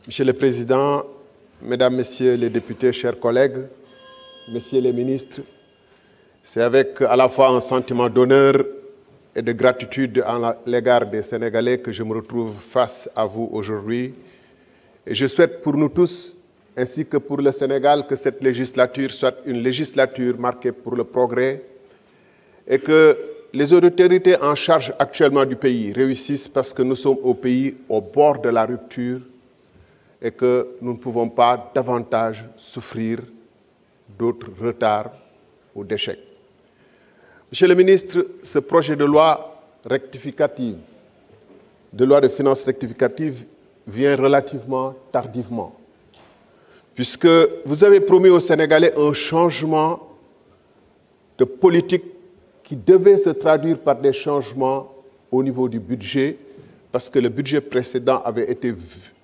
Monsieur le Président, Mesdames, Messieurs les députés, chers collègues, Messieurs les ministres, c'est avec à la fois un sentiment d'honneur et de gratitude à l'égard des Sénégalais que je me retrouve face à vous aujourd'hui. Et je souhaite pour nous tous, ainsi que pour le Sénégal, que cette législature soit une législature marquée pour le progrès et que les autorités en charge actuellement du pays réussissent parce que nous sommes au pays au bord de la rupture et que nous ne pouvons pas davantage souffrir d'autres retards ou d'échecs. Monsieur le ministre, ce projet de loi rectificative, de loi de finances rectificative, vient relativement tardivement, puisque vous avez promis aux Sénégalais un changement de politique qui devait se traduire par des changements au niveau du budget, parce que le budget précédent avait été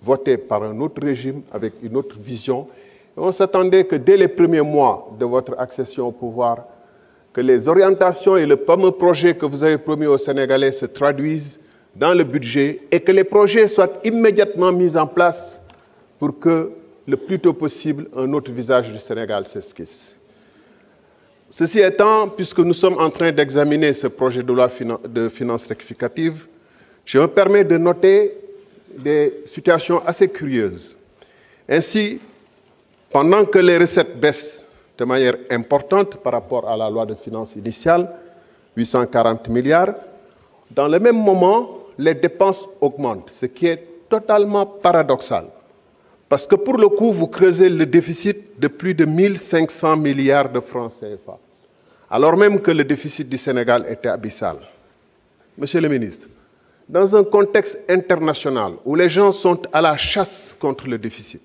voté par un autre régime, avec une autre vision. Et on s'attendait que dès les premiers mois de votre accession au pouvoir, que les orientations et le fameux projet que vous avez promis aux Sénégalais se traduisent dans le budget et que les projets soient immédiatement mis en place pour que, le plus tôt possible, un autre visage du Sénégal s'esquisse. Ceci étant, puisque nous sommes en train d'examiner ce projet de loi de finances rectificative, je me permets de noter des situations assez curieuses. Ainsi, pendant que les recettes baissent de manière importante par rapport à la loi de finances initiale, 840 milliards, dans le même moment, les dépenses augmentent, ce qui est totalement paradoxal. Parce que pour le coup, vous creusez le déficit de plus de 1500 milliards de francs CFA, alors même que le déficit du Sénégal était abyssal. Monsieur le ministre, dans un contexte international où les gens sont à la chasse contre le déficit,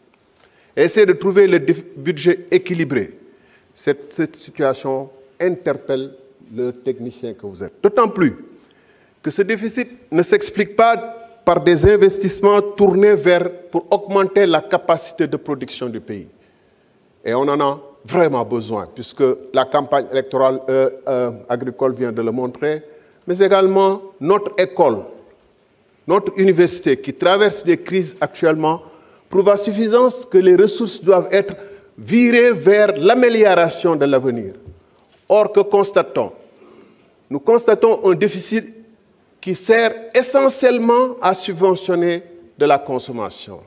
essayer de trouver le budget équilibré, cette situation interpelle le technicien que vous êtes. D'autant plus que ce déficit ne s'explique pas par des investissements tournés pour augmenter la capacité de production du pays. Et on en a vraiment besoin, puisque la campagne électorale agricole vient de le montrer, mais également notre école, notre université qui traverse des crises actuellement, prouve à suffisance que les ressources doivent être virées vers l'amélioration de l'avenir. Or, que constatons? Nous constatons un déficit qui sert essentiellement à subventionner de la consommation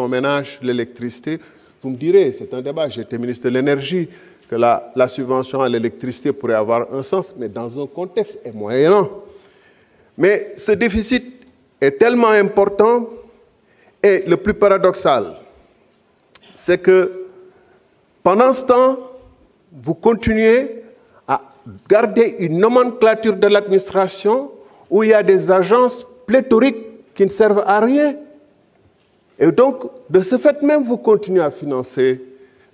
au ménage, l'électricité. Vous me direz, c'est un débat, j'ai été ministre de l'énergie, que la subvention à l'électricité pourrait avoir un sens, mais dans un contexte moyennant. Mais ce déficit est tellement important, et le plus paradoxal, c'est que pendant ce temps, vous continuez à garder une nomenclature de l'administration où il y a des agences pléthoriques qui ne servent à rien. Et donc, de ce fait même, vous continuez à financer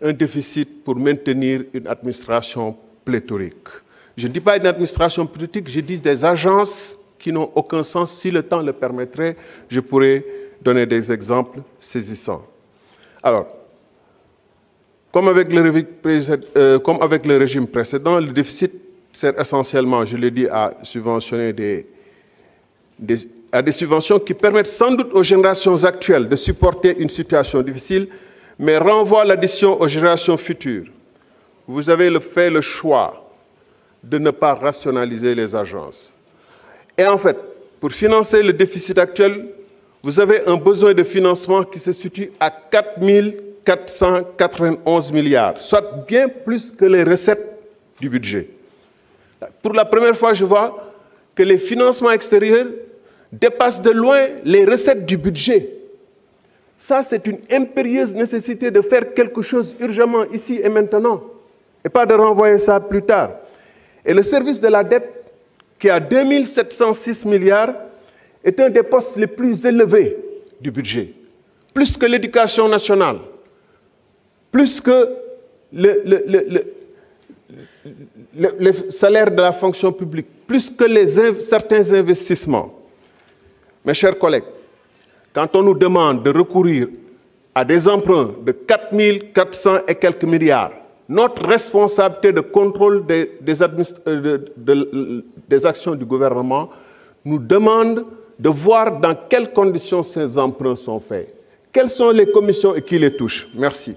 un déficit pour maintenir une administration pléthorique. Je ne dis pas une administration politique, je dis des agences qui n'ont aucun sens. Si le temps le permettrait, je pourrais donner des exemples saisissants. Alors, comme avec le régime précédent, le déficit sert essentiellement, je l'ai dit, à subventionner des subventions qui permettent sans doute aux générations actuelles de supporter une situation difficile, mais renvoient l'addition aux générations futures. Vous avez fait le choix de ne pas rationaliser les agences. Et en fait, pour financer le déficit actuel, vous avez un besoin de financement qui se situe à 4 491 milliards, soit bien plus que les recettes du budget. Pour la première fois, je vois que les financements extérieurs dépassent de loin les recettes du budget. Ça, c'est une impérieuse nécessité de faire quelque chose urgemment ici et maintenant, et pas de renvoyer ça plus tard. Et le service de la dette, qui a 2706 milliards, est un des postes les plus élevés du budget, plus que l'éducation nationale, plus que les salaires de la fonction publique, plus que certains investissements. Mes chers collègues, quand on nous demande de recourir à des emprunts de 4 400 et quelques milliards, notre responsabilité de contrôle des actions du gouvernement nous demande de voir dans quelles conditions ces emprunts sont faits. Quelles sont les commissions et qui les touchent? Merci.